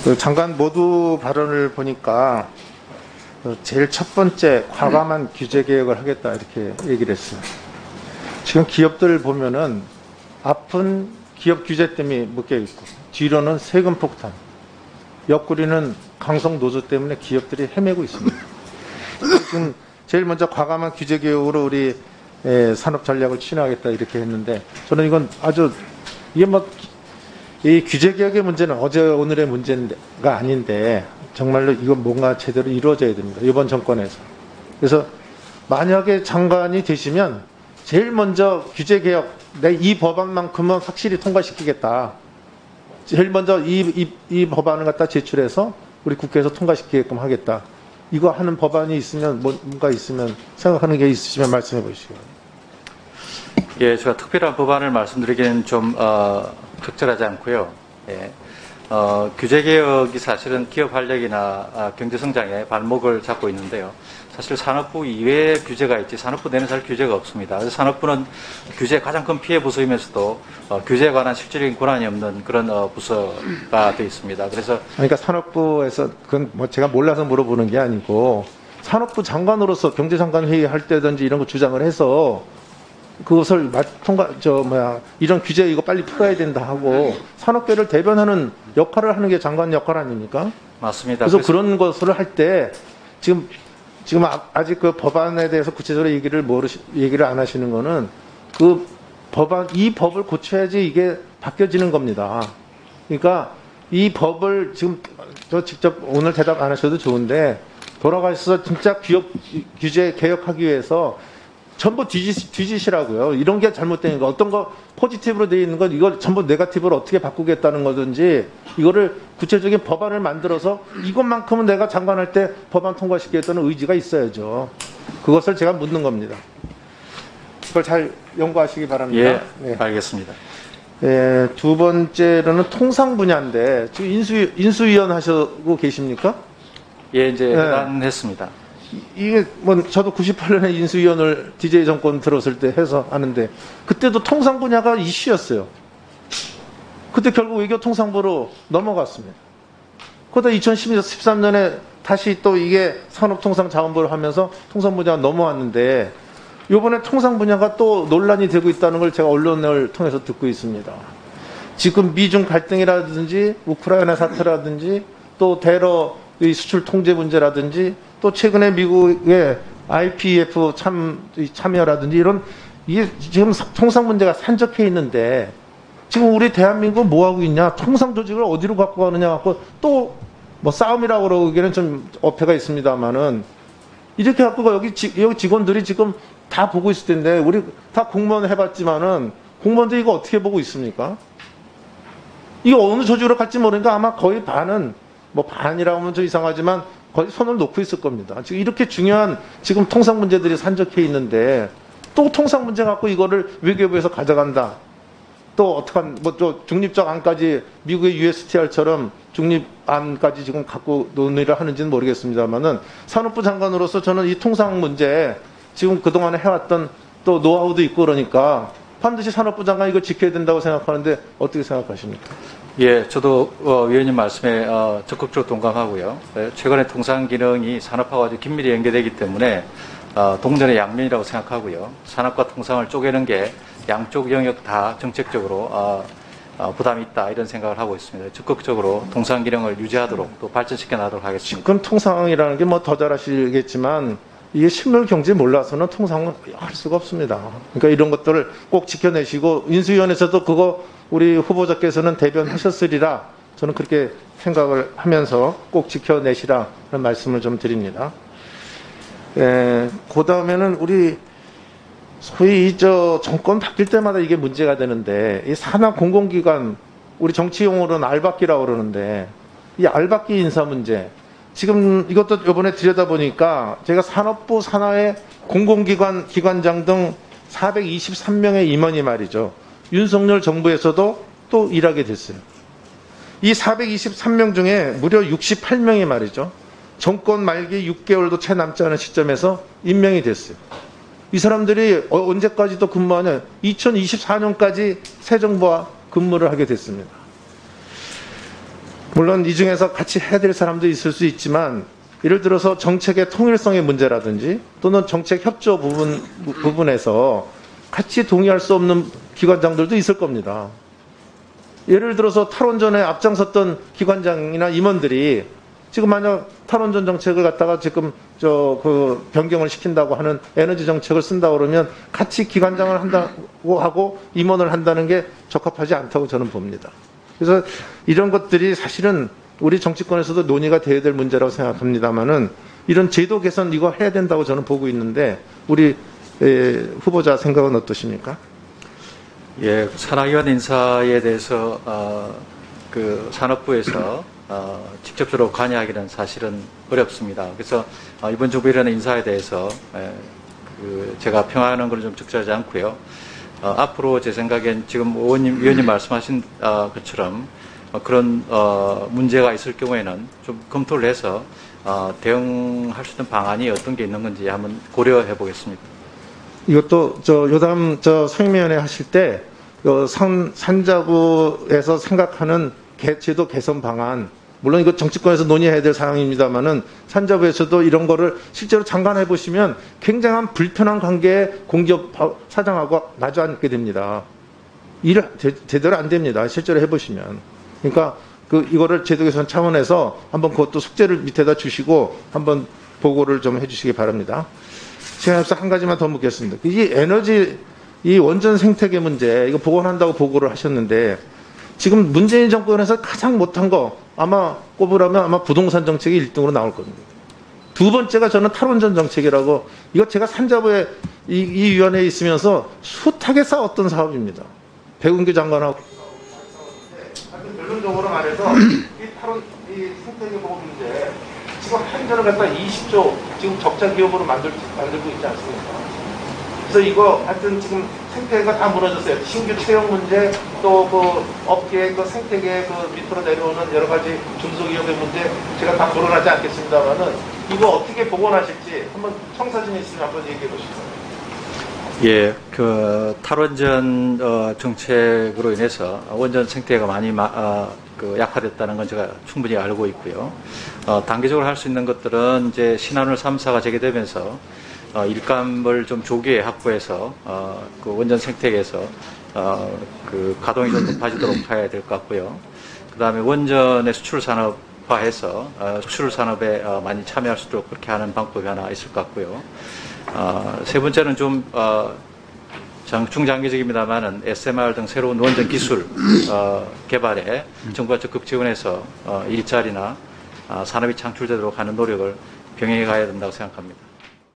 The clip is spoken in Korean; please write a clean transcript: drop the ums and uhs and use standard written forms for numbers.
그 장관 모두 발언을 보니까 제일 첫 번째 과감한 규제 개혁을 하겠다 이렇게 얘기를 했어요. 지금 기업들 보면은 앞은 기업 규제 때문에 묶여 있고 뒤로는 세금 폭탄, 옆구리는 강성 노조 때문에 기업들이 헤매고 있습니다. 지금 제일 먼저 과감한 규제 개혁으로 우리 산업 전략을 추진하겠다 이렇게 했는데 저는 이건 아주 이게 뭐 이 규제 개혁의 문제는 어제 오늘의 문제가 아닌데 정말로 이건 뭔가 제대로 이루어져야 됩니다. 이번 정권에서. 그래서 만약에 장관이 되시면 제일 먼저 규제 개혁, 내 이 법안만큼은 확실히 통과시키겠다. 제일 먼저 이 법안을 갖다 제출해서 우리 국회에서 통과시키게끔 하겠다. 이거 하는 법안이 있으면 뭔가 있으면 생각하는 게 있으시면 말씀해 보시죠. 예, 제가 특별한 법안을 말씀드리기는 좀 적절하지 않고요. 예, 규제 개혁이 사실은 기업 활력이나 경제 성장에 발목을 잡고 있는데요. 사실 산업부 이외에 규제가 있지 산업부 내는 잘 규제가 없습니다. 그래서 산업부는 규제의 가장 큰 피해 부서이면서도 규제에 관한 실질적인 권한이 없는 그런 부서가 되어 있습니다. 그래서 그러니까 산업부에서 그건 뭐 제가 몰라서 물어보는 게 아니고 산업부 장관으로서 경제장관 회의할 때든지 이런 거 주장을 해서 그것을 이런 규제 이거 빨리 풀어야 된다 하고 산업계를 대변하는 역할을 하는 게 장관 역할 아닙니까? 맞습니다. 그래서 그런 것을 할 때 지금 아직 그 법안에 대해서 구체적으로 얘기를 안 하시는 거는 그 법안, 이 법을 고쳐야지 이게 바뀌어지는 겁니다. 그러니까 이 법을 지금 저 직접 오늘 대답 안 하셔도 좋은데 돌아가셔서 진짜 기업 규제 개혁하기 위해서 전부 뒤지시라고요. 이런 게 잘못된 거, 어떤 거 포지티브로 되어 있는 건 이걸 전부 네거티브로 어떻게 바꾸겠다는 거든지 이거를 구체적인 법안을 만들어서 이것만큼은 내가 장관할 때 법안 통과시키겠다는 의지가 있어야죠. 그것을 제가 묻는 겁니다. 그걸 잘 연구하시기 바랍니다. 예, 네. 알겠습니다. 예, 두 번째로는 통상 분야인데 지금 인수위원 하시고 계십니까? 예, 이제 해단했습니다. 이게 뭐 저도 98년에 인수위원을 DJ 정권 들었을 때 해서 하는데 그때도 통상 분야가 이슈였어요. 그때 결국 외교통상부로 넘어갔습니다. 그러다 2013년에 다시 또 이게 산업통상자원부를 하면서 통상 분야가 넘어왔는데 이번에 통상 분야가 또 논란이 되고 있다는 걸 제가 언론을 통해서 듣고 있습니다. 지금 미중 갈등이라든지 우크라이나 사태라든지 또 대러 수출 통제 문제라든지 또 최근에 미국의 IPEF 참여라든지 이런 이게 지금 통상 문제가 산적해 있는데 지금 우리 대한민국 뭐 하고 있냐? 통상 조직을 어디로 갖고 가느냐 갖고 또 뭐 싸움이라고 그러기에는 좀 어폐가 있습니다만은 이렇게 갖고 여기 직원들이 지금 다 보고 있을 텐데 우리 다 공무원 해봤지만은 공무원들이 이거 어떻게 보고 있습니까? 이거 어느 조직으로 갈지 모르니까 아마 거의 반은 뭐 반이라고 하면 좀 이상하지만 거의 손을 놓고 있을 겁니다. 지금 이렇게 중요한 지금 통상 문제들이 산적해 있는데 또 통상 문제 갖고 이거를 외교부에서 가져간다. 또 어떡한 또 중립적 안까지 미국의 USTR처럼 중립안까지 지금 갖고 논의를 하는지는 모르겠습니다만은 산업부 장관으로서 저는 이 통상 문제 지금 그동안에 해왔던 또 노하우도 있고 그러니까 반드시 산업부 장관 이거 지켜야 된다고 생각하는데 어떻게 생각하십니까? 예, 저도 위원님 말씀에 적극적으로 동감하고요. 최근에 통상 기능이 산업하고 아주 긴밀히 연계되기 때문에 동전의 양면이라고 생각하고요. 산업과 통상을 쪼개는 게 양쪽 영역 다 정책적으로 부담이 있다 이런 생각을 하고 있습니다. 적극적으로 통상 기능을 유지하도록 또 발전시켜 나가도록 하겠습니다. 지금 통상이라는 게 뭐 더 잘 아시겠지만 이게 실물 경제 몰라서는 통상은 할 수가 없습니다. 그러니까 이런 것들을 꼭 지켜내시고 인수위원회에서도 그거 우리 후보자께서는 대변하셨으리라 저는 그렇게 생각을 하면서 꼭 지켜내시라 그런 말씀을 좀 드립니다. 그 다음에는 우리 소위 정권 바뀔 때마다 이게 문제가 되는데 이 산하 공공기관 우리 정치 용어로는 알박기라고 그러는데 이 알박기 인사 문제 지금 이것도 이번에 들여다보니까 제가 산업부 산하의 공공기관 기관장 등 423명의 임원이 말이죠. 윤석열 정부에서도 또 일하게 됐어요. 이 423명 중에 무려 68명이 말이죠. 정권 말기 6개월도 채 남지 않은 시점에서 임명이 됐어요. 이 사람들이 언제까지 또 근무하냐? 2024년까지 새 정부와 근무를 하게 됐습니다. 물론 이 중에서 같이 해야 될 사람도 있을 수 있지만 예를 들어서 정책의 통일성의 문제라든지 또는 정책 협조 부분에서 같이 동의할 수 없는 기관장들도 있을 겁니다. 예를 들어서 탈원전에 앞장섰던 기관장이나 임원들이 지금 만약 탈원전 정책을 갖다가 지금 변경을 시킨다고 하는 에너지 정책을 쓴다고 그러면 같이 기관장을 한다고 하고 임원을 한다는 게 적합하지 않다고 저는 봅니다. 그래서 이런 것들이 사실은 우리 정치권에서도 논의가 돼야 될 문제라고 생각합니다만은 이런 제도 개선 이거 해야 된다고 저는 보고 있는데 우리 후보자 생각은 어떠십니까? 예, 산하기관 인사에 대해서 그 산업부에서 직접적으로 관여하기는 사실은 어렵습니다. 그래서 이번 정부 일하는 인사에 대해서 제가 평하는 것은 좀 적절하지 않고요. 앞으로 제 생각엔 지금 위원님 말씀하신 것처럼 그런 문제가 있을 경우에는 좀 검토를 해서 대응할 수 있는 방안이 어떤 게 있는 건지 한번 고려해 보겠습니다. 이것도 요담 상임위원회 하실 때 산자부에서 생각하는 제도 개선 방안, 물론 이거 정치권에서 논의해야 될 사항입니다만은 산자부에서도 이런 거를 실제로 장관해 보시면 굉장한 불편한 관계에 공기업 사장하고 마주 앉게 됩니다. 일 제대로 안 됩니다. 실제로 해보시면. 그러니까 이거를 제도 개선 차원에서 한번 그것도 숙제를 밑에다 주시고 한번 보고를 좀 해주시기 바랍니다. 제가 앞서 한 가지만 더 묻겠습니다. 이 원전 생태계 문제, 이거 복원한다고 보고를 하셨는데, 지금 문재인 정권에서 가장 못한 거, 아마 꼽으라면 아마 부동산 정책이 1등으로 나올 겁니다. 두 번째가 저는 탈원전 정책이라고, 이거 제가 산자부에 이 위원회에 있으면서 숱하게 싸웠던 사업입니다. 백운규 장관하고. 결론적으로 말해서, 이 생태계 보호 문제, 지금 한전을 갖다 20조 지금 적자 기업으로 만들고 있지 않습니까? 그래서 이거 하여튼 지금 생태계가 다 무너졌어요. 신규 채용 문제, 또 업계의 생태계 밑으로 내려오는 여러 가지 중소기업의 문제, 제가 다 거론하지 않겠습니다만은 이거 어떻게 복원하실지 한번 청사진 있으면 한번 얘기해 보시죠. 예, 탈원전 정책으로 인해서 원전 생태계가 많이 약화됐다는 건 제가 충분히 알고 있고요. 단기적으로 할 수 있는 것들은 이제 신한울 3사가 재개되면서 일감을 좀 조기에 확보해서 그 원전 생태계에서 가동이 좀 높아지도록 해야 될 것 같고요. 그 다음에 원전의 수출 산업화해서 수출 산업에 많이 참여할 수 있도록 그렇게 하는 방법이 하나 있을 것 같고요. 세 번째는 좀 중장기적입니다만은 SMR 등 새로운 원전 기술 개발에 정부가 적극 지원해서 일자리나 산업이 창출되도록 하는 노력을 병행해 가야 된다고 생각합니다.